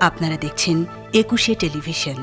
আপনারা দেখছেন একুশে টেলিভিশন।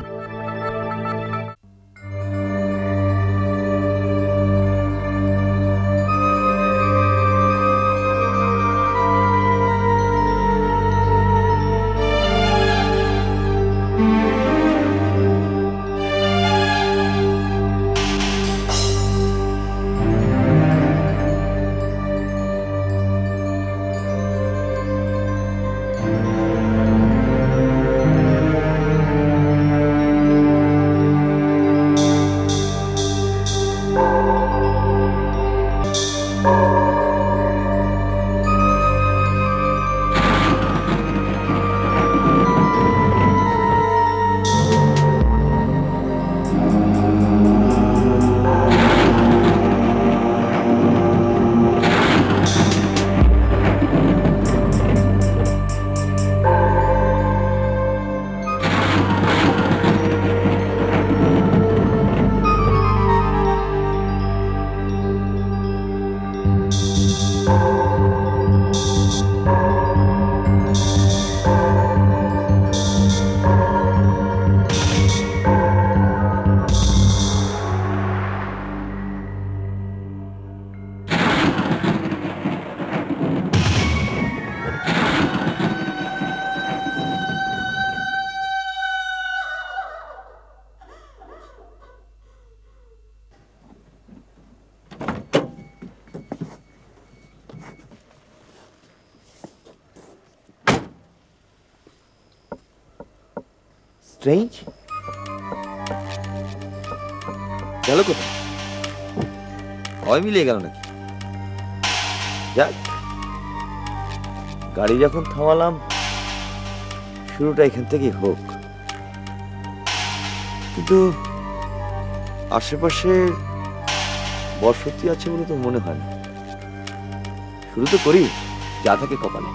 স্ট্রেঞ্জ গেল কোথায়? হয় মিলিয়ে গেল নাকি? যাক, গাড়ি যখন থামালাম শুরুটা এখান থেকেই হোক। কিন্তু আশেপাশে বসতি আছে বলে তো মনে হয় না। শুরু তো করি যা থাকে কপালে।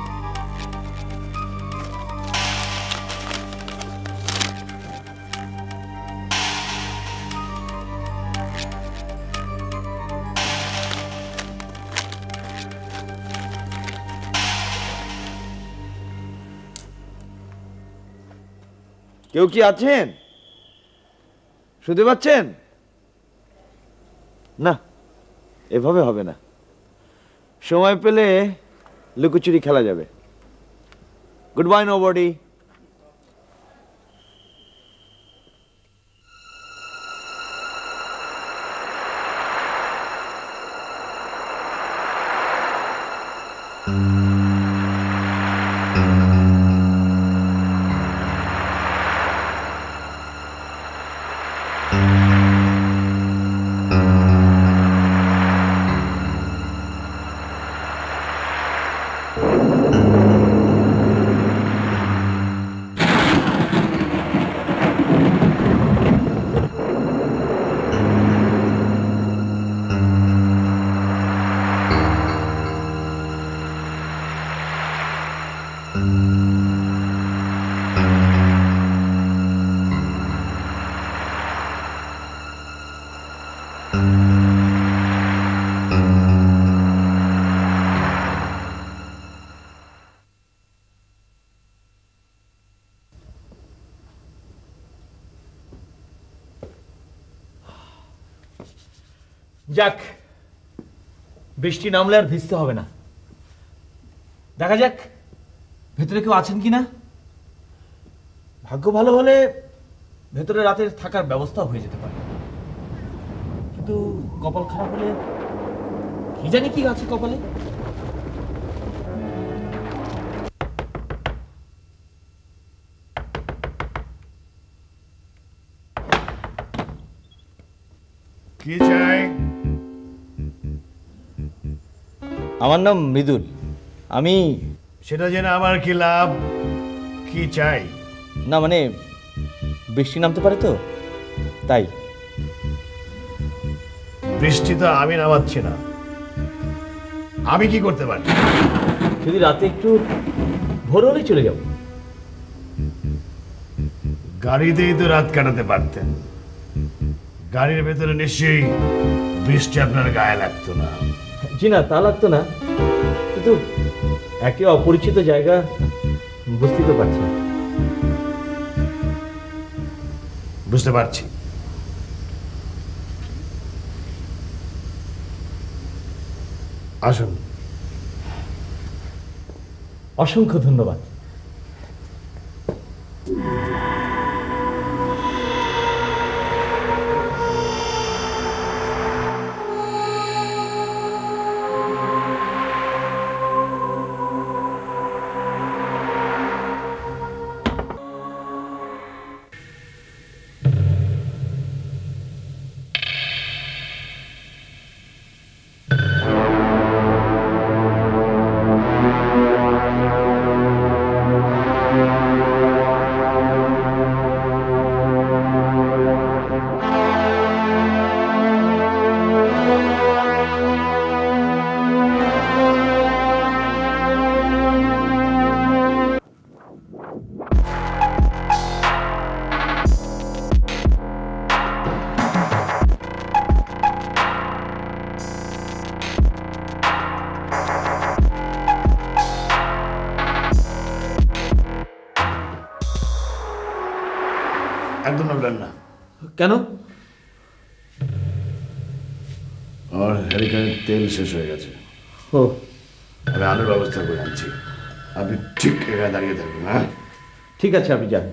কেউ কি আছেন? শুনতে পাচ্ছেন? না, এভাবে হবে না। সময় পেলে লুকোচুরি খেলা যাবে। Good bye nobody. যাক, বৃষ্টি নামলে আর ভিজতে হবে না। দেখা যাক ভেতরে কেউ আছেন কিনা। ভাগ্য ভালো হলে ভেতরে রাতের থাকার ব্যবস্থা হয়ে যেতে পারে, কিন্তু কপাল খারাপ হলে কি জানি কি আছে কপালে। কি চাই? আমার নাম মৃদুল। আমি সেটা জেনে আমার কি লাভ? কি চাই? না মানে বৃষ্টি নামতে পারে তো তাই। বৃষ্টি তো আমি নামাচ্ছি না, আমি কি করতে পারি? যদি রাতে একটু ভোর হলেই চলে যাব। গাড়িতেই তো রাত কাটাতে পারতেন। গাড়ির ভেতরে নিশ্চয়ই বৃষ্টি আপনার গায়ে লাগতো না। জি না, তা লাগতো না, কিন্তু একে অপরিচিত জায়গা বুঝতে তো পারছেন। বুঝতে পারছি। আসুন। অসংখ্য ধন্যবাদ। একদম নড়বেন না। কেন? আমার হেলিকপ্টারের তেল শেষ হয়ে গেছে। ও, আমি আলোর ব্যবস্থা করে আনছি, আপনি ঠিক এখানে দাঁড়িয়ে থাকবেন। হ্যাঁ, ঠিক আছে, আপনি যান।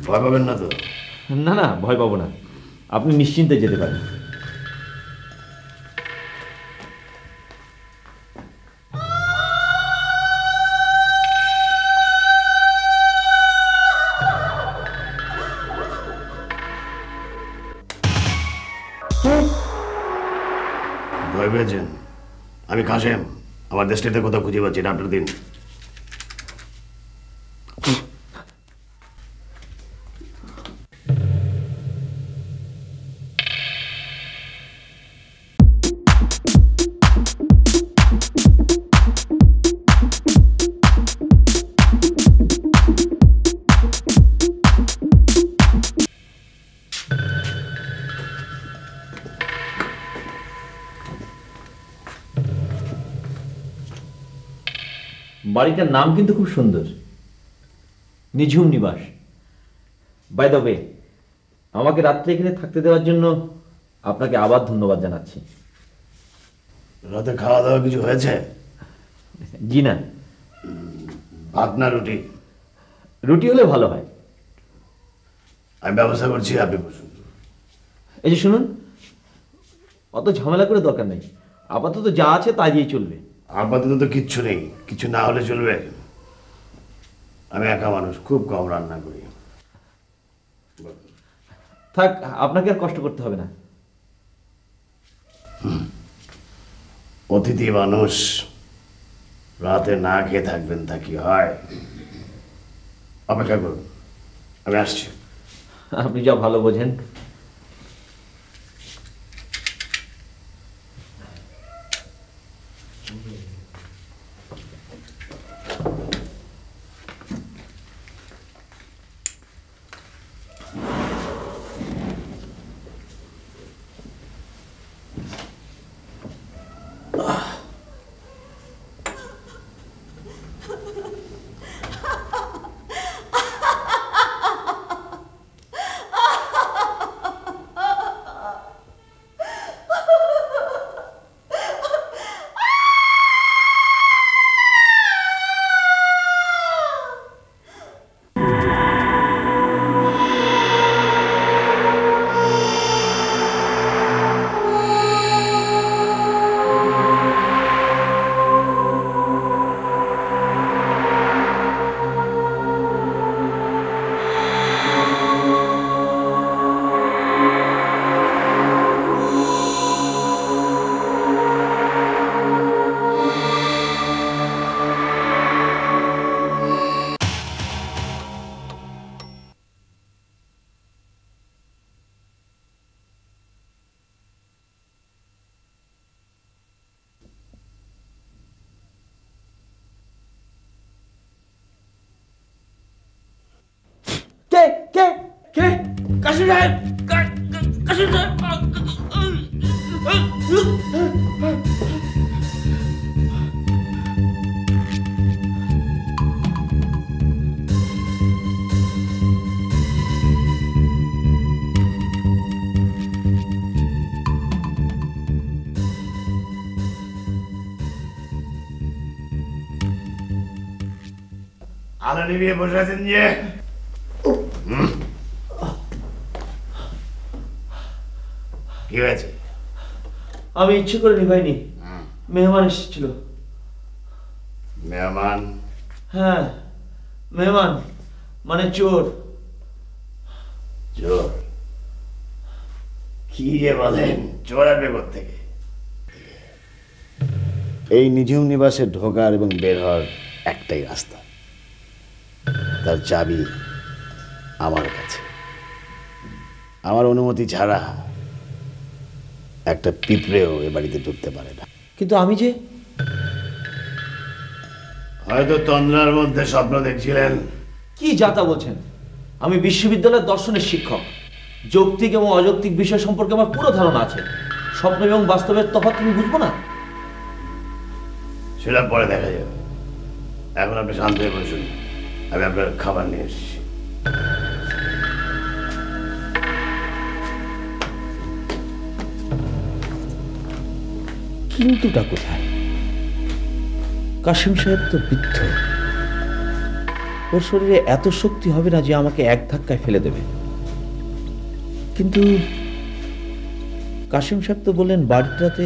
ভয় পাবেন না তো? না না, ভয় পাবো না, আপনি নিশ্চিন্তে যেতে পারেন। ভয় পেয়েছেন? আমি কাশেম, আমার দেশটাতে কোথাও খুঁজে পাচ্ছি না, আপনার দিন। বাড়িটার নাম কিন্তু খুব সুন্দর, নিঝুম নিবাস। বাই দ্য ওয়ে, আমাকে রাত্রে এখানে থাকতে দেওয়ার জন্য আপনাকে আবার ধন্যবাদ জানাচ্ছি। রাতে খাওয়া দাওয়া কিছু হয়েছে? জি না। ভাত না রুটি? রুটি হলে ভালো হয়। আমি ব্যবস্থা করছি, আপনি বসুন। এই যে শুনুন, অত ঝামেলা করে দরকার নেই, আপাতত যা আছে তা দিয়েই চলবে। আপাতত তো কিচ্ছু নেই, কিছু না হলে চলবে? আমি একা মানুষ, খুব কম রান্না করি। থাক, আপনাকে আর কষ্ট করতে হবে না। অতিথি মানুষ রাতে না খেয়ে থাকবেন তা কি হয়? অপেক্ষা করুন, আমি আসছি। আপনি যা ভালো বোঝেন। কে কে কে? কাশি সাহেব, কাশি সাহেব। আলো নিভিয়ে বসে আছেন যে? কি হয়েছে? আমি ইচ্ছে করে নিভাইনি, মেহমান এসেছিল। মেহমান? হ্যাঁ, মেহমান মানে চোর। চোর? কি যে বলেন, চোর আসবে কোত্থেকে? এই নিঝুম নিবাসে ঢোকার এবং বের হওয়ার একটাই রাস্তা, তার চাবি আমার কাছে। আমার অনুমতি ছাড়া একটা পিঁপড়েও এ বাড়িতে ঢুকতে পারে না। কিন্তু আমি যে হয়তো তন্দ্রার মধ্যে স্বপ্ন দেখছিলেন। কি যাতা বলছেন? আমি বিশ্ববিদ্যালয়ের দর্শনের শিক্ষক। যৌক্তিক এবং অযৌক্তিক বিষয় সম্পর্কে আমার পুরো ধারণা আছে। স্বপ্ন এবং বাস্তবের তফাৎ তুমি বুঝবো না? সেটা পরে দেখা যাবে। এখন আপনি শান্ত হয়ে বসুন, আমি আপনার খাবার নিয়ে এসেছি। কিন্তুটা কোথায়? কাশিম সাহেব তো বৃদ্ধ, ওর শরীরে এত শক্তি হবে না যে আমাকে এক ধাক্কায় ফেলে দেবে। কিন্তু কাশিম সাহেব তো বললেন বাড়িটাতে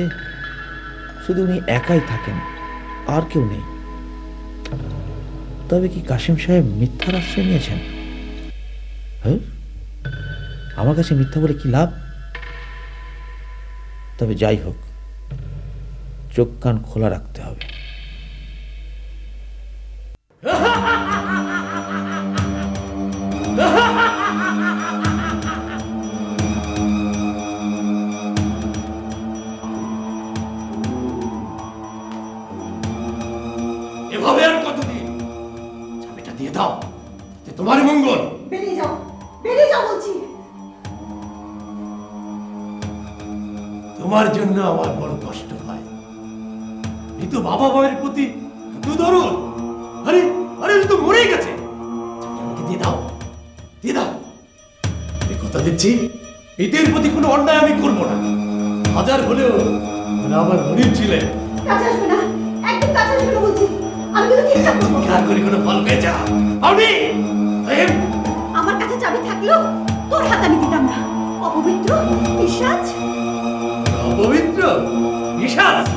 শুধু উনি একাই থাকেন, আর কেউ নেই। তবে কি কাশিম সাহেব মিথ্যার আশ্রয় নিয়েছেন? হ্যাঁ, আমার কাছে মিথ্যা বলে কি লাভ? তবে যাই হোক, চোখ কান খোলা রাখতে হবে। এভাবে আর কতদিন? চাবিটা দিয়ে দাও, তোমার মঙ্গল। বেরিয়ে যাও বলছি। তোমার জন্য আমার বড় কষ্ট হয়। এই তো বাবা মায়ের প্রতি এত দরদ। আরে আরে তো মরেই গেছে। চাবিটা দিয়ে দাও, দিয়ে দাও। আমি কথা দিচ্ছি, এদের প্রতি কোনো অন্যায় আমি করবো না। হাজার হলেও আমার মনির ছিলেন। কাছে আসবে না, একদম কাছে আসবে না বলছি। আমি কিন্তু ঠিকঠাক করবো। আর করে কোনো ফল পেয়ে যা আমি আমার কাছে চাবি থাকলেও তোর হাত আমি দিতাম না। অপবিত্র পিশাচ। অপবিত্র পিশাচ?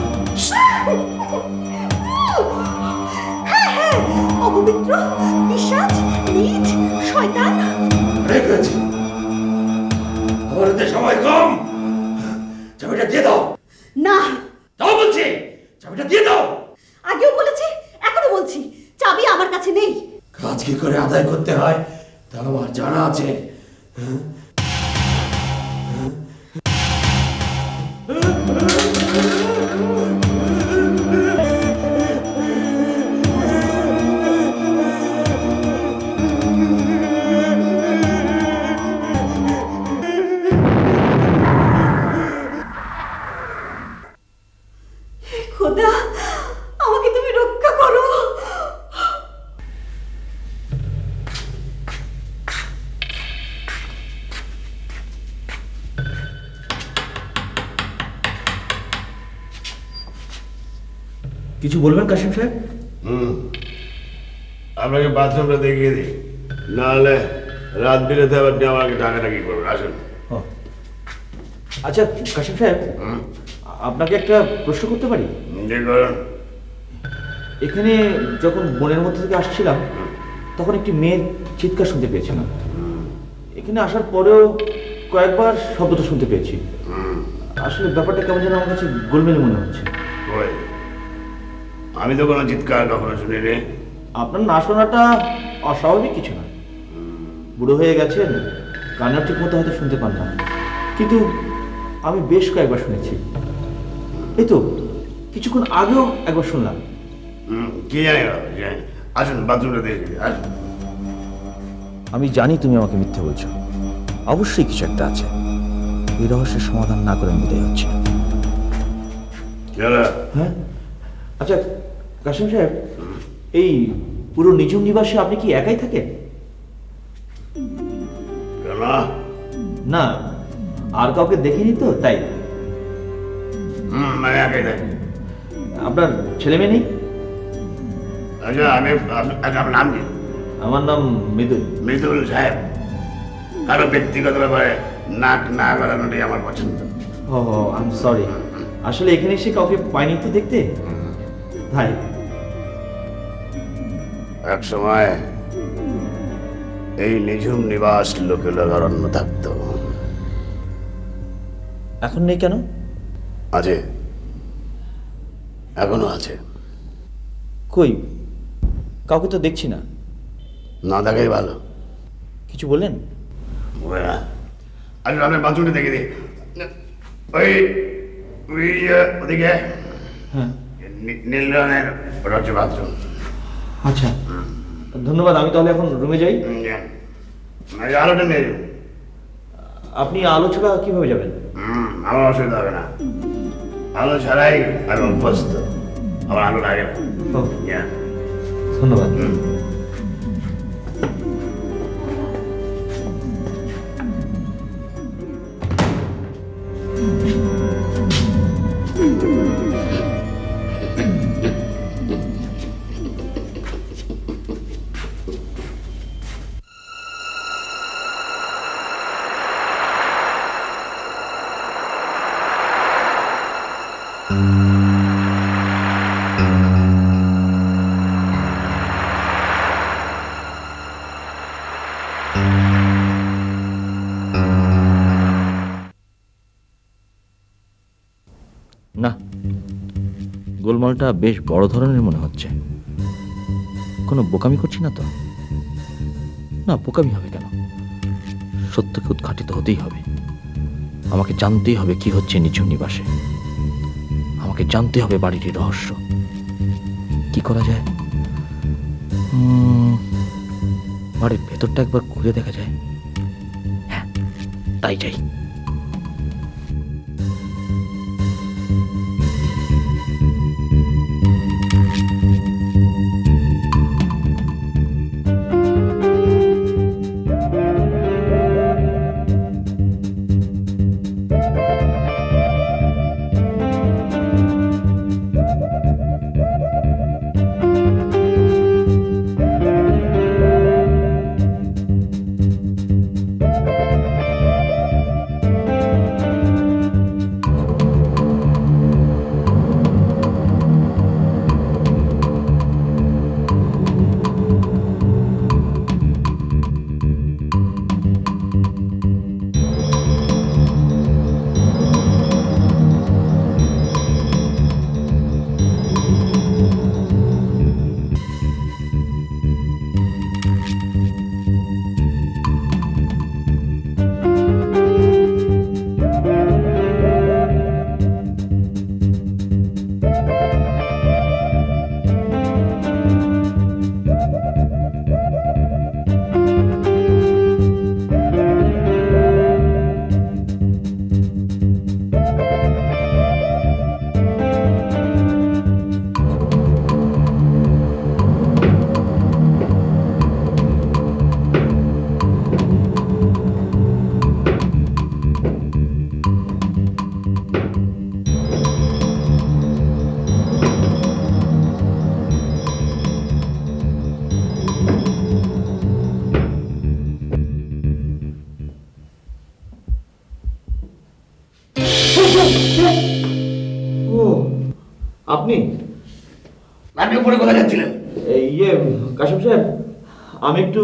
হ্যাঁ, অপবিত্র পিশাচ, নীচ, শয়তান। রেখেছি, আমার হাতে সময় কম। চাবিটা দিয়ে দাও। না, দাও বলছি, চাবিটা দিয়ে দাও। আগেও বলেছি, এখনো বলছি, চাবি আমার কাছে নেই। কাজ কি করে আদায় করতে হয় তা আমার জানা আছে। খোদা, আমাকে তুমি রক্ষা করো। কিছু বলবেন কাশিম সাহেব? আপনাকে বাথরুমটা দেখিয়ে দিই, নাহলে রাত বিরেতে আবার আপনি আমাকে ডাকাডাকি করবেন। আসুন। আচ্ছা কাশিম সাহেব, আপনাকে একটা প্রশ্ন করতে পারি? জি করুন। এখানে যখন বনের মধ্যে থেকে আসছিলাম তখন একটি মেয়ের চিৎকার শুনতে পেয়েছিলাম। এখানে আসার পরেও কয়েকবার শব্দটা শুনতে পেয়েছি। আসলে ব্যাপারটা কেমন যেন আমার কাছে গোলমেলে মনে হচ্ছে। ওই, আমি তো কোনো চিৎকার কখনো শুনিনি। আপনার না শোনাটা অস্বাভাবিক কিছু না। বুড়ো হয়ে গেছেন, কান্না ঠিক মতো হয়তো শুনতে পান না, কিন্তু আমি বেশ কয়েকবার শুনেছি। এই তো কিছুক্ষণ আগেও একবার শুনলাম। কি জানি না, জানি না। আসুন, বাথরুমটা দেখিয়ে দিই। আসুন। আমি জানি তুমি আমাকে মিথ্যে বলছো, অবশ্যই কিছু একটা আছে। এই রহস্যের সমাধান না করে বিদায় হচ্ছে। হ্যাঁ, আচ্ছা কাশিম সাহেব, এই পুরো নিঝুম নিবাসে আপনি কি একাই থাকেন? না, আর কাউকে দেখিনি তো তাই। আমি একাই থাকি। আপনার ছেলে মেয়ে নেই? আচ্ছা, আমি আপনার নাম কি? আমার নাম মৃদুল। মৃদুল সাহেব, কারো ব্যক্তিগত ব্যাপারে নাক না গলানোটাই আমার পছন্দ। ও আই এম সরি, আসলে এখানে এসে কাউকে পাইনি তো দেখতে, তাই। এক সময় এই নিঝুম নিবাস লোকে অরণ্য থাকত। এখন নেই কেন? আছে, এখনো আছে। কই, কাউকে তো দেখছি না। না দেখাই ভালো। কিছু বললেন? আচ্ছা, আপনার বাথরুমটা দেখে দিই। ওই ওই ওদিকে হ্যাঁ, নীল রঙের ওটা হচ্ছে বাথরুম। আচ্ছা ধন্যবাদ, আমি তাহলে এখন রুমে যাই। আলোটা নিয়ে যাবো। আপনি আলো ছাড়া কিভাবে যাবেন? আমার অসুবিধা হবে না, আলো ছাড়াই আমি অভ্যস্ত, আমার আলো লাগে না। ও, ধন্যবাদ। না, গোলমালটা বেশ বড় ধরনের মনে হচ্ছে। কোনো বোকামি করছি না তো? না, বোকামি হবে কেন? সত্যকে উদ্ঘাটিত হতেই হবে। আমাকে জানতেই হবে কি হচ্ছে নিঝুম নিবাসে। আমাকে জানতে হবে বাড়িটির রহস্য। কি করা যায়? বাড়ির ভেতরটা একবার ঘুরে দেখা যায়। হ্যাঁ, তাই যাই। আপনি আপনি উপরে কোথায় যাচ্ছিলেন? ইয়ে কাশিম সাহেব, আমি একটু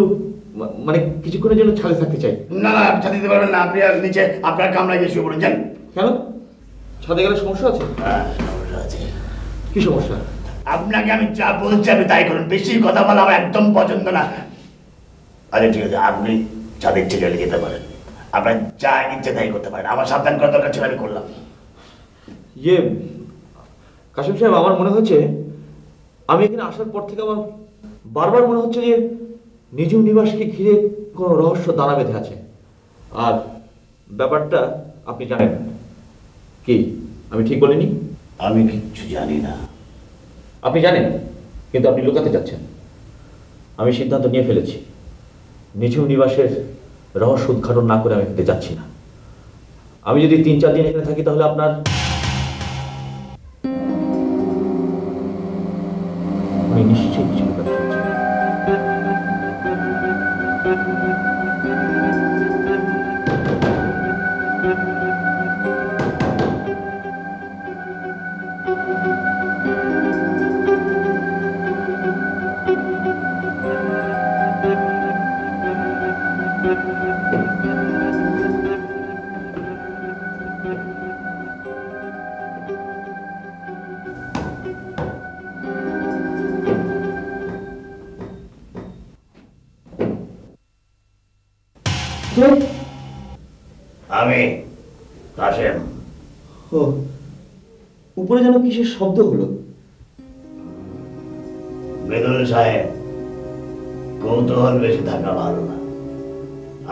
মানে কিছুক্ষণের জন্য ছাদে থাকতে চাই। না না, আপনি ছাদে দিতে পারবেন না। আপনি আর নিচে আপনার কামরায় গিয়ে শুয়ে পড়ুন। যান। কেন? ছাদে গেলে সমস্যা আছে? হ্যাঁ, সমস্যা আছে। কি সমস্যা? আপনাকে আমি যা বলছি আপনি তাই করুন। বেশি কথা বলা আমার একদম পছন্দ না। আরে ঠিক আছে, আপনি ছাদে ইচ্ছে চলে যেতে পারেন। আপনার যা ইচ্ছে তাই করতে পারেন। আমার সাবধান করার দরকার ছিল, আমি করলাম। ইয়ে কাশিম সাহেব, আমার মনে হচ্ছে আমি এখানে আসার পর থেকে আমার বারবার মনে হচ্ছে যে নিঝুম নিবাসকে ঘিরে কোনো রহস্য দানা বেঁধে আছে। আর ব্যাপারটা আপনি জানেন কি? আমি ঠিক বলিনি? আমি কিচ্ছু জানি না। আপনি জানেন, কিন্তু আপনি লুকাতে যাচ্ছেন। আমি সিদ্ধান্ত নিয়ে ফেলেছি, নিঝুম নিবাসের রহস্য উদ্ঘাটন না করে আমি এখানে যাচ্ছি না। আমি যদি 3-4 দিন এখানে থাকি তাহলে আপনার আমি নিশ্চয়ই কিছু লুকাতে চাচ্ছি। আমি কাশেম। ও, উপরে যেন কিসের শব্দ হলো। মৃদুল সাহেব, কৌতূহল বেশি থাকা ভালো না।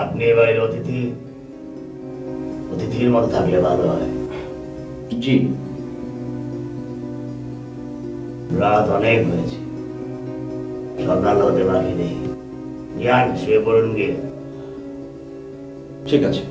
আপনি এবারের অতিথির মতো থাকলে ভালো হয়। জি। রাত অনেক হয়েছে, সকাল হতে বাকি নেই। যান, শুয়ে পড়ুন গিয়ে। ঠিক আছে।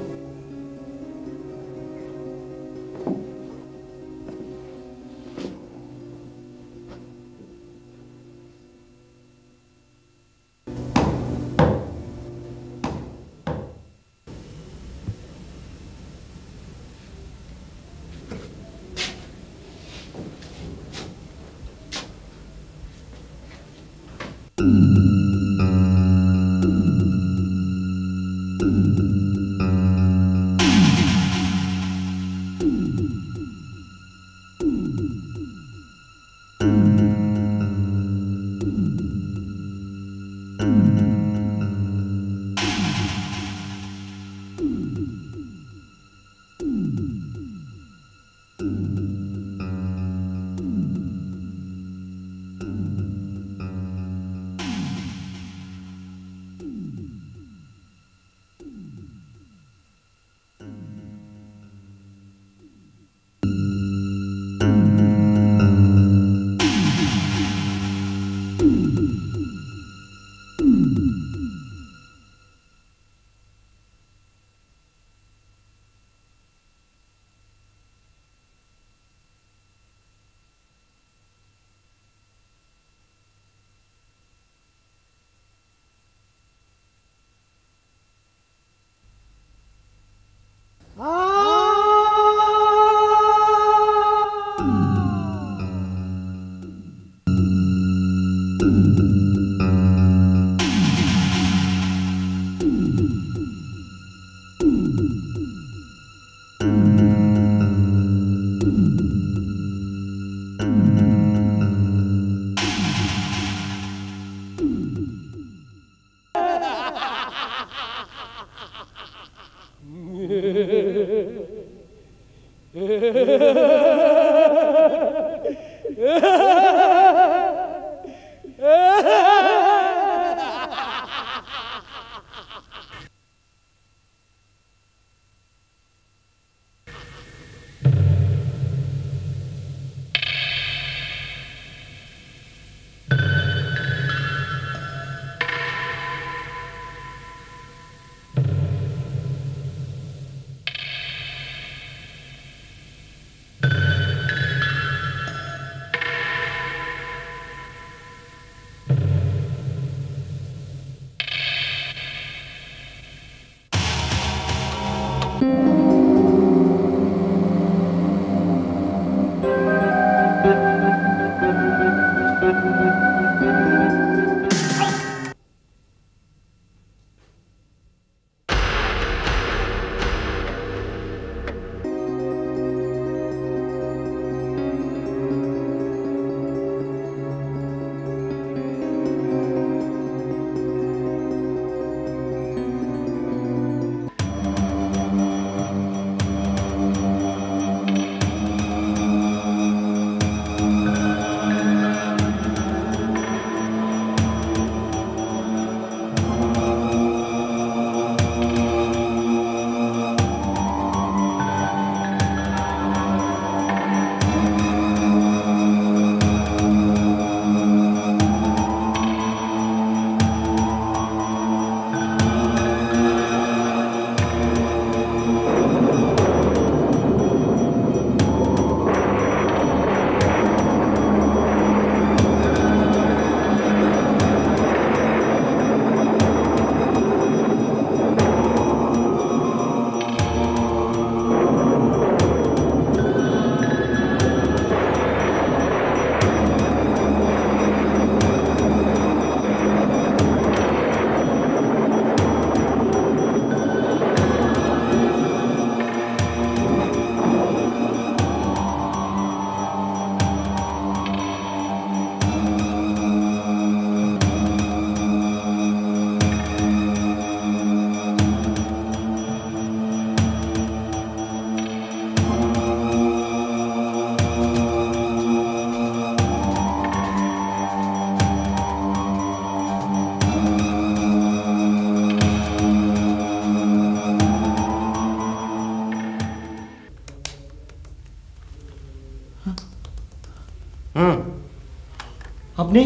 আপনি?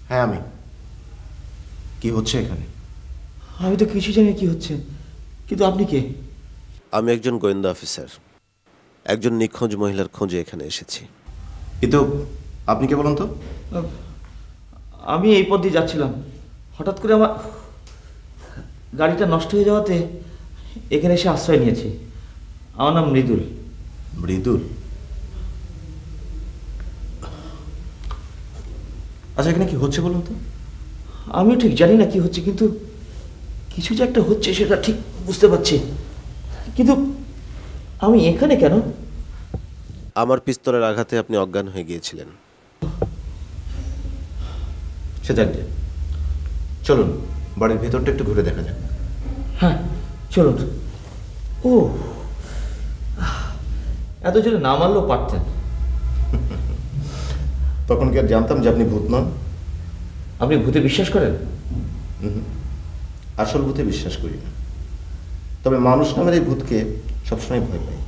হ্যাঁ আমি। কি হচ্ছে এখানে? আমি তো কিছু জানি কি হচ্ছে, কিন্তু আপনি কে? আমি একজন গোয়েন্দা অফিসার, একজন নিখোঁজ মহিলার খোঁজে এখানে এসেছি। কিন্তু আপনি কে বলুন তো? আমি এই পথ দিয়ে যাচ্ছিলাম, হঠাৎ করে আমার গাড়িটা নষ্ট হয়ে যাওয়াতে এখানে এসে আশ্রয় নিয়েছি। আমার নাম মৃদুল। মৃদুল? আচ্ছা এখানে কি হচ্ছে বলুন তো? আমিও ঠিক জানি না কি হচ্ছে, কিন্তু কিছু যে একটা হচ্ছে সেটা ঠিক বুঝতে পারছি। কিন্তু আমি এখানে কেন? আমার পিস্তলের আঘাতে আপনি অজ্ঞান হয়ে গিয়েছিলেন। সে যাক গে। চলুন বাড়ির ভেতরটা একটু ঘুরে দেখা যাক। হ্যাঁ চলুন। ও, এত জোরে না মারলেও পারতেন। তখন কি আর জানতাম যে আপনি ভূত নন? আপনি ভূতে বিশ্বাস করেন? আসল ভূতে বিশ্বাস করি না, তবে মানুষ নামের এই ভূতকে সবসময় ভয় পাই।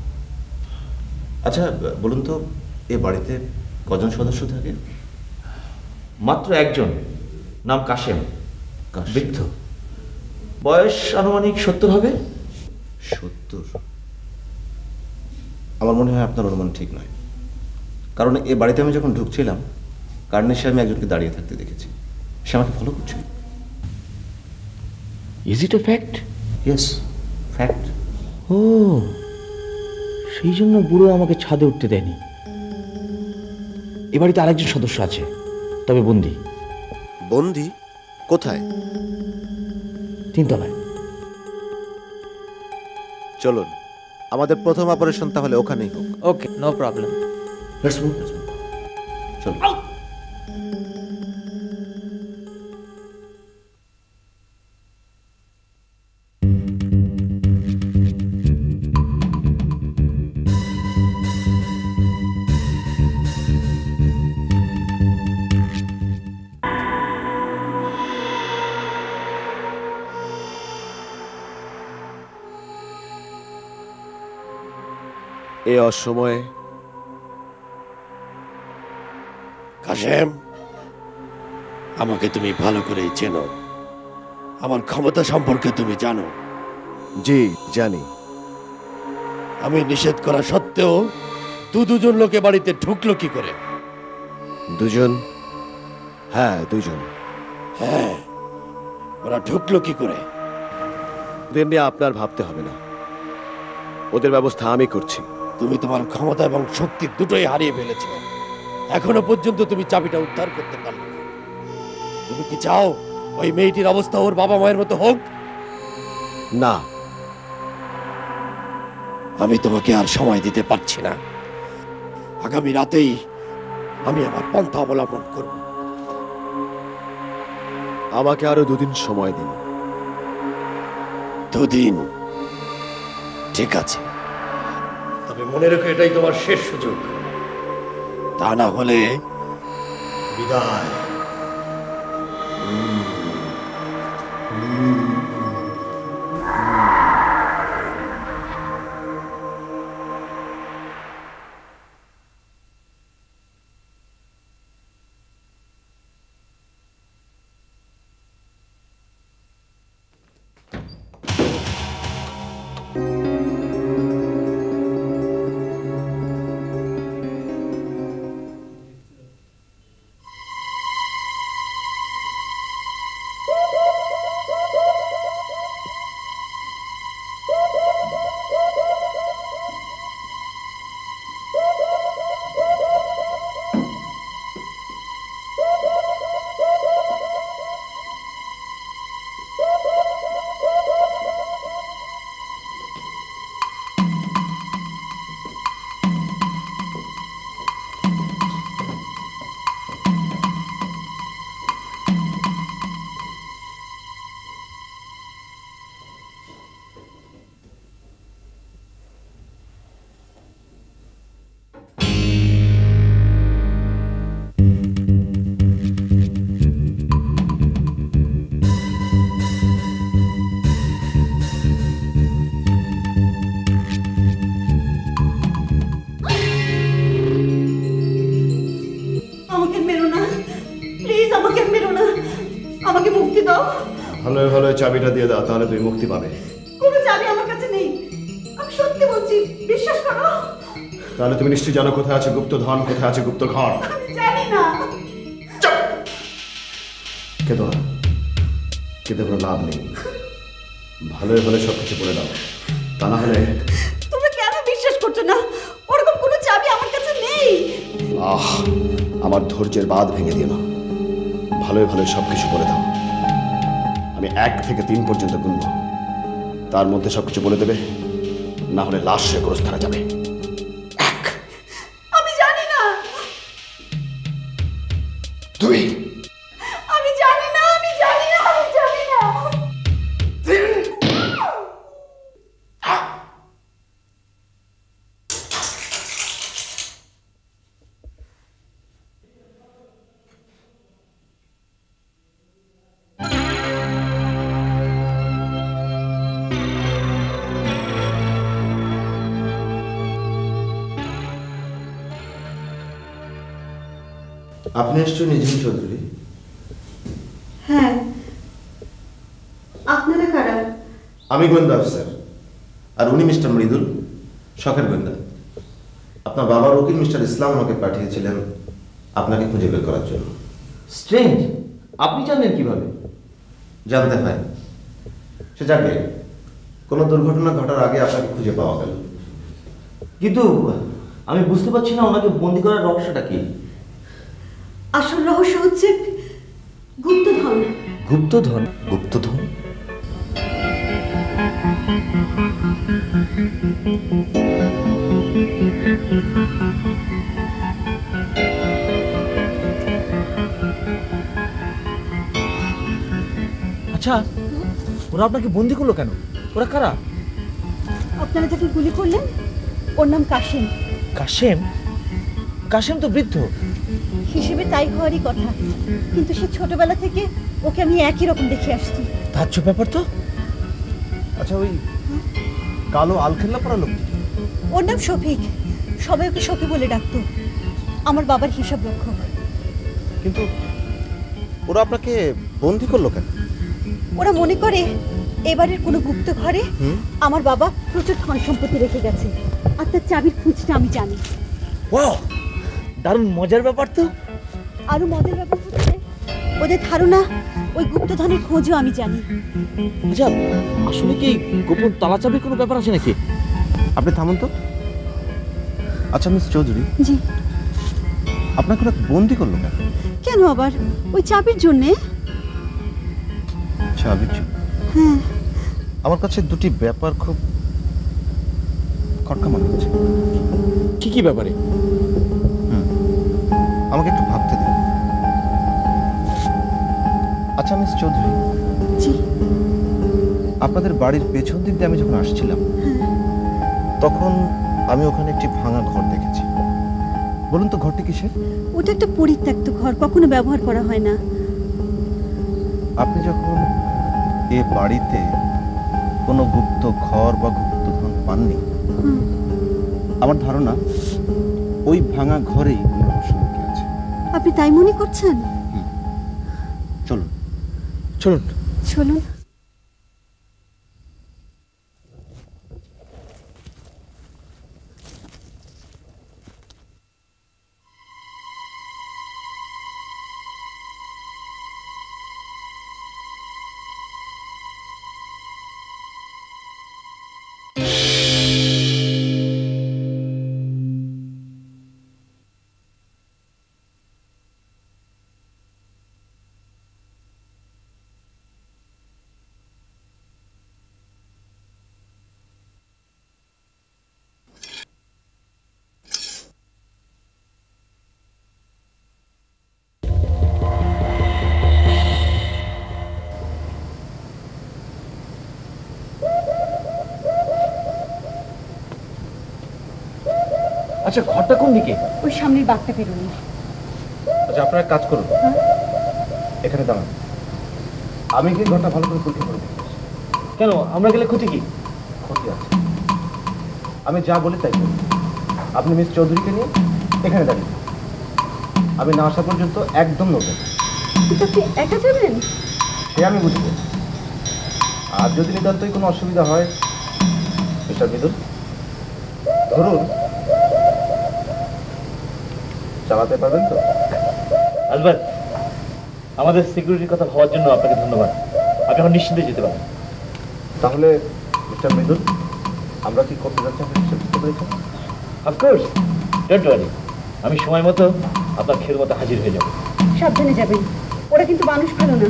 আচ্ছা বলুন তো, এ বাড়িতে কজন সদস্য থাকে? মাত্র একজন, নাম কাশেম। বৃদ্ধ, বয়স আনুমানিক 70 হবে। 70? আমার মনে হয় আপনার অনুমান ঠিক নয়, কারণ এ বাড়িতে আমি যখন ঢুকছিলাম কার্নিশে আমি একজনকে দাঁড়িয়ে থাকতে দেখেছি। সে আমাকে ফলো করছিল। Is it a fact? Yes, fact. ও, সেই জন্য বুড়ো আমাকে ছাদে উঠতে দেয়নি। এ বাড়িতে আরেকজন সদস্য আছে, তবে বন্দি। বন্দি? কোথায়? 3 তলায়। চলুন, আমাদের প্রথম অপারেশন তাহলে ওখানেই হোক। ওকে, নো প্রবলেম। Let's move. চলো। এ অসময়ে কাশেম, আমাকে তুমি ভালো করেই চেনো, আমার ক্ষমতা সম্পর্কে তুমি জানো। জি জানি। আমি নিষেধ করা সত্ত্বেও দুজন লোকে বাড়িতে ঢুকলো কি করে? দুজন? হ্যাঁ দুজন। হ্যাঁ, ওরা ঢুকলো কি করে? ওদের নিয়ে আপনার ভাবতে হবে না, ওদের ব্যবস্থা আমি করছি। তুমি তোমার ক্ষমতা এবং শক্তি দুটোই হারিয়ে ফেলেছো। এখনো পর্যন্ত তুমি চাবিটা উদ্ধার করতে পারলে না। তুমি কি চাও ওই মেয়েটির অবস্থা ওর বাবা মায়ের মতো হোক? না, আমি তোমাকে আর সময় দিতে পারছি না। আগামী রাতেই আমি আমার পন্থা অবলম্বন করব। আমাকে আরো 2 দিন সময় দিন। 2 দিন? ঠিক আছে, তবে মনে রেখো এটাই তোমার শেষ সুযোগ। তা না হলে বিদায়। দাও। ভালো ভালো চাবিটা দিয়ে দাও, তাহলে তুমি মুক্তি পাবে। কোনো চাবি আমার কাছে নেই, আমি সত্যি বলছি, বিশ্বাস করো। তাহলে তুমি নিশ্চয়ই জানো কোথায় আছে গুপ্তধন, কোথায় আছে গুপ্তঘর। আমি জানি না। কেঁদো না, কেঁদে কোনো লাভ নেই। ভালোই ভালো সব কিছু বলে দাও, তা না হলে। তোমরা কেন বিশ্বাস করছো না? ওরকম কোনো চাবি আমার কাছে নেই। আমার ধৈর্যের বাঁধ ভেঙে দিও না, ভালোই ভালোই সব কিছু বলে দাও। আমি 1 থেকে 3 পর্যন্ত গুনব, তার মধ্যে সবকিছু বলে দেবে, না হলে লাশ হয়ে গোরস্থানে যাবে। 1, আমি জানি না। 2, আমি জানি না, আমি জানি না, আমি জানি না। 3। আপনি নিশ্চয়ই নিঝুম চৌধুরী? হ্যাঁ, আপনারা কারা? আমি গোয়েন্দা অফিসার, আর উনি মিস্টার মৃদুল, শখের গোয়েন্দা। আপনার বাবার উকিল মিস্টার ইসলাম আমাকে পাঠিয়েছিলেন আপনাকে খুঁজে বের করার জন্য। স্ট্রেঞ্জ, আপনি জানলেন কিভাবে? জানতে হয়, সে যাকে কোনো দুর্ঘটনা ঘটার আগে আপনাকে খুঁজে পাওয়া গেল। কিন্তু আমি বুঝতে পারছি না ওনাকে বন্দি করার রহস্যটা কি। আসল রহস্য হচ্ছে গুপ্তধন। গুপ্তধন? গুপ্তধন? আচ্ছা, ওরা আপনাকে বন্দি করলো কেন? ওরা কারা? আপনারা যাকে গুলি করলেন ওর নাম কাশেম। কাশেম? কাশেম তো বৃদ্ধ। হিসেবে তাই হওয়ারই কথা, কিন্তু সে ছোটবেলা থেকে ওকে আমি একই রকম দেখে আসছি। তাজ্জব ব্যাপার তো। আচ্ছা, ওই কালো আলখেল্লা পরা লোক? ওর নাম শফিক, সবাই ওকে শফি বলে ডাকতো। আমার বাবার হিসাব রক্ষক। কিন্তু ওরা আপনাকে বন্দি করলো কেন? ওরা মনে করে এবারের কোনো গুপ্ত ঘরে আমার বাবা প্রচুর ধন সম্পত্তি রেখে গেছে, আর তার চাবির খুঁজটা আমি জানি। ওয়াও, দারুণ মজার ব্যাপার তো। আরো মজার ব্যাপার হচ্ছে ওদের ধারণা ওই গুপ্তধনের খোঁজও আমি জানি। আচ্ছা, আসলে কি গোপন তালা চাবির কোনো ব্যাপার আছে নাকি? আপনি থামুন তো। আচ্ছা মিস চৌধুরী, জি। আপনাকে ওরা বন্দি করলো কেন? কেন আবার? ওই চাবির জন্যে। চাবির? হ্যাঁ। আমার কাছে দুটি ব্যাপার খুব খটকা মনে হচ্ছে। কি কি ব্যাপারে? আমাকে একটু ভাবতে দিন। আচ্ছা মিস চৌধুরী, জি। আপনাদের বাড়ির পেছন দিক দিয়ে আমি যখন আসছিলাম তখন আমি ওখানে একটি ভাঙা ঘর দেখেছি। বলুন তো ঘরটি কিসের? ওটা একটা পরিত্যক্ত ঘর, কখনো ব্যবহার করা হয় না। আপনি যখন এ বাড়িতে কোনো গুপ্ত ঘর বা গুপ্তধন পাননি, আমার ধারণা ওই ভাঙা ঘরেই কোনো রহস্য লুকিয়ে আছে। আপনি তাই মনে করছেন? চলুন চলুন চলুন। আচ্ছা, ঘরটা কোন দিকে? ওই সামনের বাঘটা পেরোনি। আচ্ছা, আপনারা এক কাজ করুন, এখানে দাঁড়ান, আমি কি ঘরটা ভালো করে পরীক্ষা করবো। কেন, আমরা গেলে ক্ষতি কি? ক্ষতি আছে, আমি যা বলি তাই করুন। আপনি মিস চৌধুরীকে নিয়ে এখানে দাঁড়িয়ে, আমি না আসা পর্যন্ত একদম নড়বেন। কিন্তু আপনি একা যাবেন? সে আমি বুঝবো। আর যদি নিতান্তই কোনো অসুবিধা হয় মিস্টার মৃদুল, ধরুন চালাতে পারবেন তো? আলবাত, আমাদের সিকিউরিটির কথা ভাবার জন্য আপনাকে ধন্যবাদ। আপনি এখন নিশ্চিন্তে যেতে পারেন। তাহলে মিস্টার মৃদুল, আমরা কি করতে যাচ্ছি আপনি নিশ্চয় বুঝতে পেরেছেন? অফকোর্স, ডোন্ট ওয়ারি, আমি সময় মতো আপনার খের মতো হাজির হয়ে যাব। সাবধানে যাবেন, ওরা কিন্তু মানুষ ভালো না।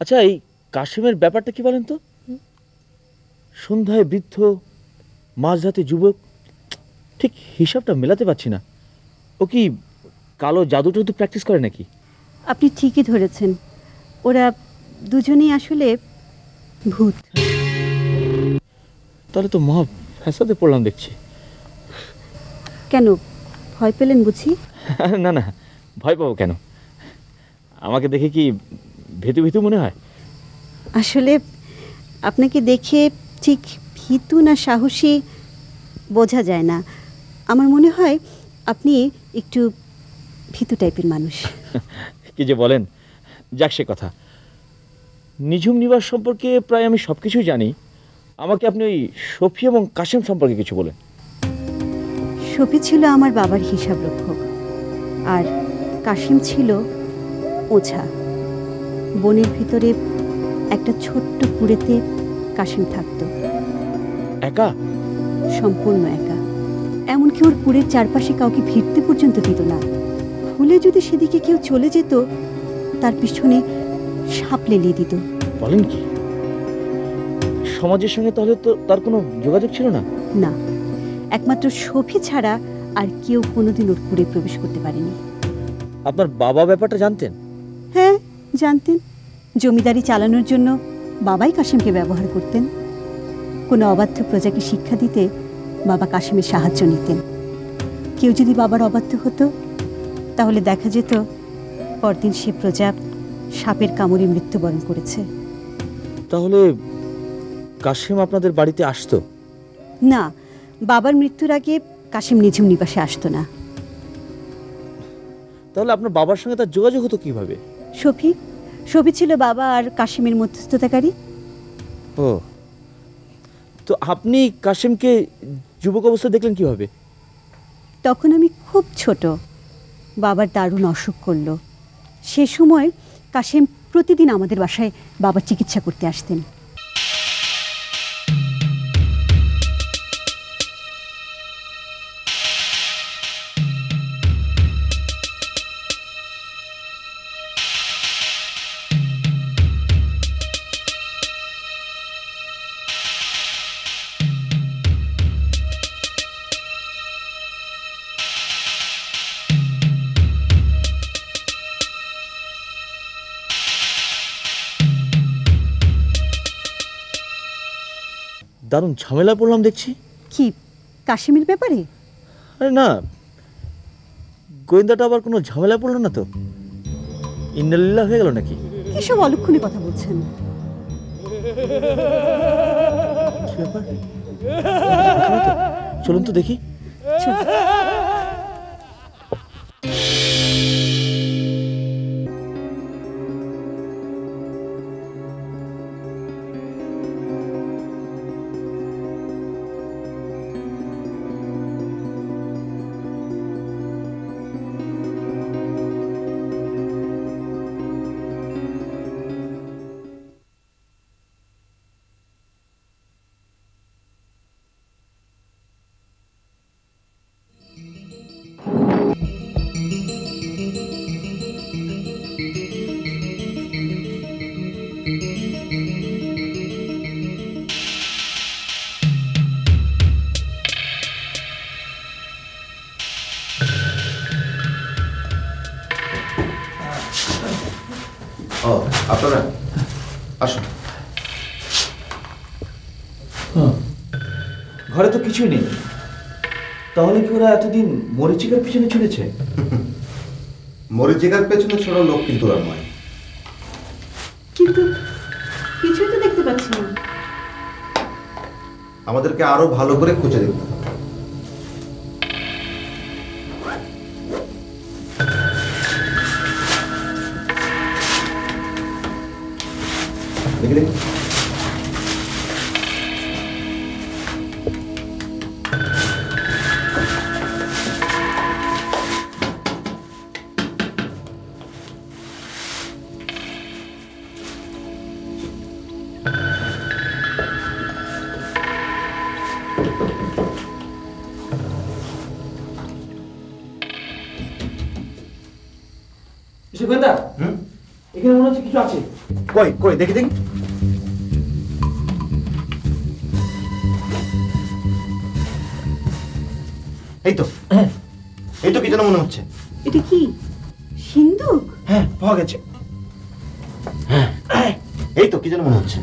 আচ্ছা, এই কাশিমের ব্যাপারটা কি বলেন তো? সন্ধ্যায় বৃদ্ধ, মাঝরাতে যুবক, ঠিক হিসাবটা মেলাতে পারছি না। ও কি কালো জাদু টাদু প্র্যাকটিস করে নাকি? আপনি ঠিকই ধরেছেন, ওরা দুজনেই আসলে ভূত। তাহলে তো মহা ফ্যাসাদে পড়লাম দেখছি। কেন, ভয় পেলেন বুঝি? না না, ভয় পাবো কেন? আমাকে দেখে কি ভীতু ভীতু মনে হয়? আসলে আপনাকে দেখে ঠিক ভীতু না সাহসী বোঝা যায় না। আমার মনে হয় আপনি একটু ভীতু টাইপের মানুষ। কি যে বলেন! যাক সে কথা। নিঝুম নিবাস সম্পর্কে প্রায় আমি সব কিছুই জানি। আমাকে আপনি ওই শফি এবং কাশেম সম্পর্কে কিছু বলেন। শফি ছিল আমার বাবার হিসাব রক্ষক, আর কাশিম ছিল ওঝা। বনের ভিতরে একটা ছোট্ট কুড়েতে কাশিম থাকত, একা, সম্পূর্ণ একা। এমনকি ওর কুড়ের চারপাশে কাউকে ফিরতে পর্যন্ত দিত না। ভুলে যদি সেদিকে কেউ চলে যেত, তার পিছনে সাপ লেলিয়ে দিত। বলেন কি? সমাজের সঙ্গে তাহলে তো তার কোনো যোগাযোগ ছিল না? না, একমাত্র শফি ছাড়া আর কেউ কোনোদিন ওর কুড়ে প্রবেশ করতে পারেনি। আপনার বাবা ব্যাপারটা জানতেন? হ্যাঁ, জানতেন। জমিদারি চালানোর জন্য বাবাই কাশিমকে ব্যবহার করতেন। কোনো অবাধ্য প্রজাকে শিক্ষা দিতে বাবা কাশিমের সাহায্য নিতেন। কেউ যদি বাবার অবাধ্য হতো, তাহলে দেখা যেত পরদিন সে প্রজা সাপের কামড়ে মৃত্যুবরণ করেছে। তাহলে কাশিম আপনাদের বাড়িতে আসতো না, বাবার মৃত্যুর আগে কাশিম নিঝুম নিবাসে আসতো না। তাহলে আপনার বাবার সঙ্গে তার যোগাযোগ হতো কিভাবে? শফি ছিল বাবা আর কাশিমের মধ্যস্থতাকারী। ও, তো আপনি কাশিমকে যুবক অবস্থায় দেখলেন কিভাবে? তখন আমি খুব ছোট। বাবার দারুণ অসুখ করলো। সে সময় কাশিম প্রতিদিন আমাদের বাসায় বাবার চিকিৎসা করতে আসতেন। দারুণ ঝামেলা পড়লাম দেখছি। কি, কাশিমের ব্যাপারে? আরে না, গোয়েন্দাটা আবার কোনো ঝামেলা পড়লো না তো? ইন্নালিল্লাহ হয়ে গেল নাকি? কিসব অলক্ষণে কথা বলছেন? কি ব্যাপার? চলুন তো দেখি। ও, আপনারা আসুন। ঘরে তো কিছুই নেই। তাহলে কি ওরা এতদিন মরিচিকার পিছনে ছুটেছে? মরিচিকার পেছনে ছোড়া লোক কিন্তু আর নয়। কিন্তু কিছুই তো দেখতে পাচ্ছি না। আমাদেরকে আরো ভালো করে খুঁজে দেখতে হবে। দেখি দেখি। মিস্টার গোয়েন্দা, এখানে মনে হচ্ছে কিছু আছে। কই কই দেখি দেখি। এই তো, এই তো কি যেন মনে হচ্ছে। এটা কি সিন্ধুক? হ্যাঁ, পাওয়া গেছে। হ্যাঁ, এই তো কি যেন মনে হচ্ছে।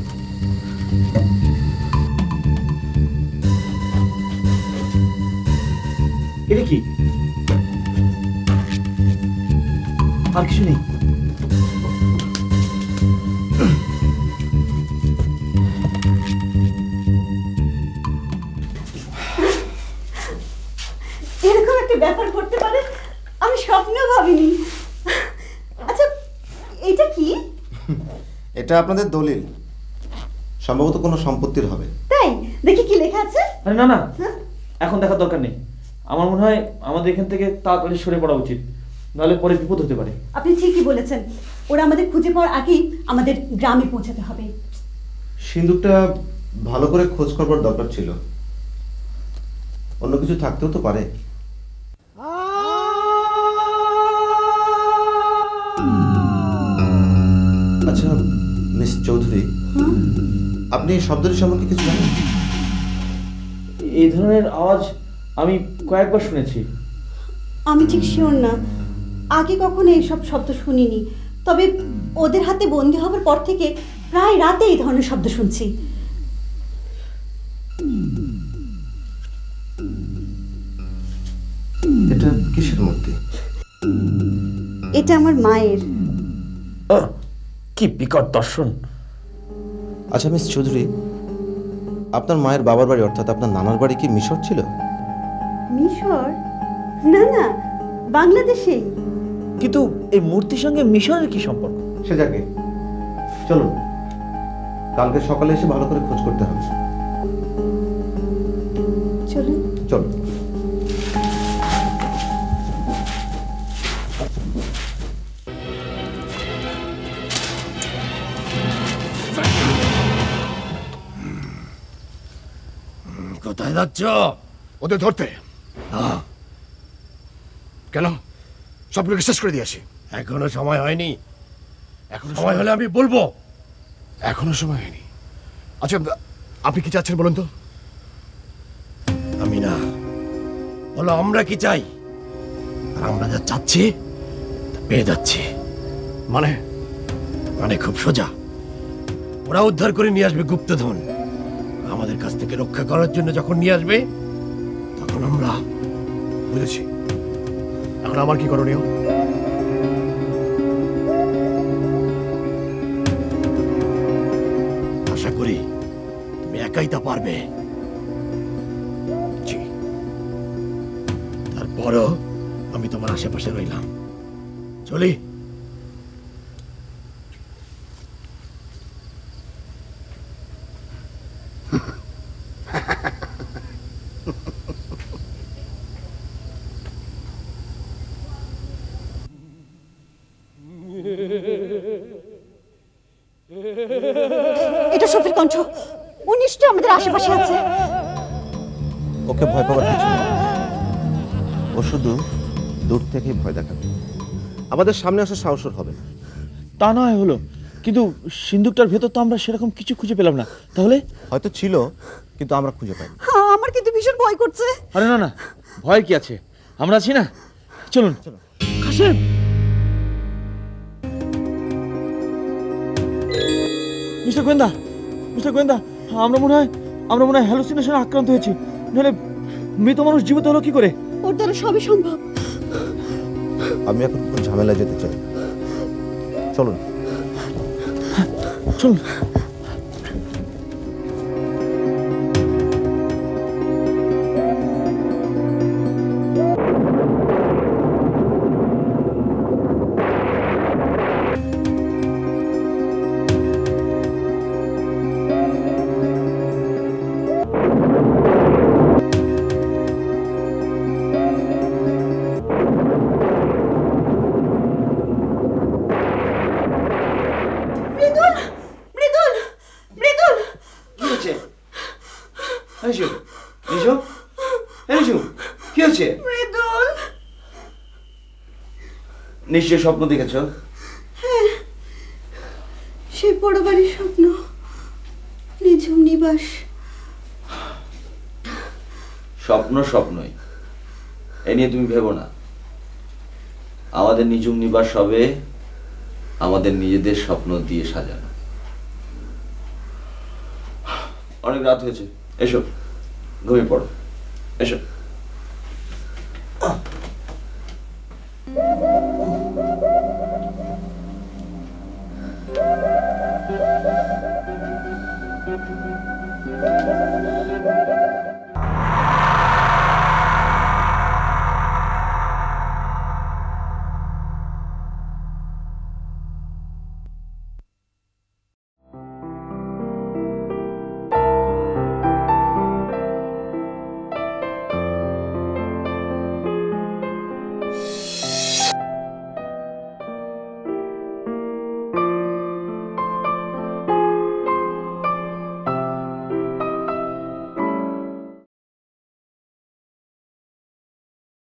এটা কি? আর কিছু নেই। এরকম একটা ব্যাপার করতে পারে আমি স্বপ্নেও ভাবিনি। আচ্ছা, এটা কি? এটা আপনাদের দলিল, সম্ভবত কোনো সম্পত্তির হবে। তাই দেখি কি লেখা আছে। আরে না না, এখন দেখার দরকার নেই। আমার মনে হয় আমাদের এখান থেকে তাড়াতাড়ি সরে পড়া উচিত, নাহলে পরে বিপদ হতে পারে। আপনি ঠিকই বলেছেন, ওরা আমাদের খুঁজে পাওয়ার আগেই আমাদের গ্রামে পৌঁছাতে হবে। সিন্ধুকটা ভালো করে খোঁজ করবার দরকার ছিল, অন্য কিছু থাকতেও তো পারে। আচ্ছা মিস চৌধুরী, আপনি এই শব্দটি সম্পর্কে কিছু জানেন? এই ধরনের আওয়াজ আমি কয়েকবার শুনেছি। আমি ঠিক শিওর না, আগে কখনো এইসব শব্দ শুনিনি। তবে ওদের হাতে বন্দি হবার পর থেকে প্রায় রাতে এই ধরনের শব্দ শুনছি। এটা কিসের মূর্তি? এটা আমার মায়ের। কি বিকট দর্শন। আচ্ছা মিস চৌধুরী, আপনার মায়ের বাবার বাড়ি অর্থাৎ আপনার নানার বাড়ি কি মিশর ছিল? মিশর? না না, বাংলাদেশেই। কিন্তু এই মূর্তির সঙ্গে মিশরের কি সম্পর্ক? সে যাকে, চলুন কালকে সকালে এসে ভালো করে খোঁজ করতে হবে। চলুন চলুন। কোথায় যাচ্ছ? ওদের ধরতে। কেন? সবগুলোকে শেষ করে দিয়ে আসি। এখনো সময় হয়নি। এখন সময় হলে আমি বলবো। এখনো সময় হয়নি। আচ্ছা আপনি কি চাচ্ছেন বলুন তো? আমি না, বলো আমরা কি চাই। আর আমরা যা চাচ্ছি তা পেয়ে যাচ্ছি। মানে? মানে খুব সোজা, ওরা উদ্ধার করে নিয়ে আসবে গুপ্তধন। আমাদের কাছ থেকে রক্ষা করার জন্য যখন নিয়ে আসবে তখন আমরা। বুঝেছি। এখন আমার কি করণীয়? আশা করি তুমি একাই তা পারবে। জি। তারপরও আমি তোমার আশেপাশে রইলাম। চলি। এটা সফির কণ্ঠ। ও নিশ্চয়ই আমাদের আশেপাশে আছে। ওকে ভয় পাওয়ার কিছু নেই, ও শুধু দূর থেকেই ভয় দেখাবে, আমাদের সামনে আসার সাহস ওর হবে না। তা নয় হলো, কিন্তু সিন্ধুকটার ভেতর তো আমরা সেরকম কিছু খুঁজে পেলাম না। তাহলে? হয়তো ছিল, কিন্তু আমরা খুঁজে পাইনি। আমার কিন্তু ভীষণ ভয় করছে। আরে না না, ভয় কি আছে, আমরা আছি না। চলুন। কাশেম, মিস্টার গোয়েন্দা, মিস্টার গোয়েন্দা, আমরা মনে হয় হ্যালুসিনেশনে আক্রান্ত হয়েছি। নাহলে মৃত মানুষ জীবিত হলো কি করে? ওর দ্বারা সবই সম্ভব। আমি এখন কোনো ঝামেলায় যেতে চাই। চলুন চলুন। নিশু নিশু নিশু কি হচ্ছে? মৃদুল, নিশ্চয় স্বপ্ন দেখেছ? সেই বড় বাড়ির স্বপ্ন, নিঝুম নিবাস। স্বপ্ন স্বপ্নই, এ নিয়ে তুমি ভেবো না। আমাদের নিঝুম নিবাস হবে আমাদের নিজেদের স্বপ্ন দিয়ে সাজানো। অনেক রাত হয়েছে, এসো ঘুমিয়ে পড়ো, এসো।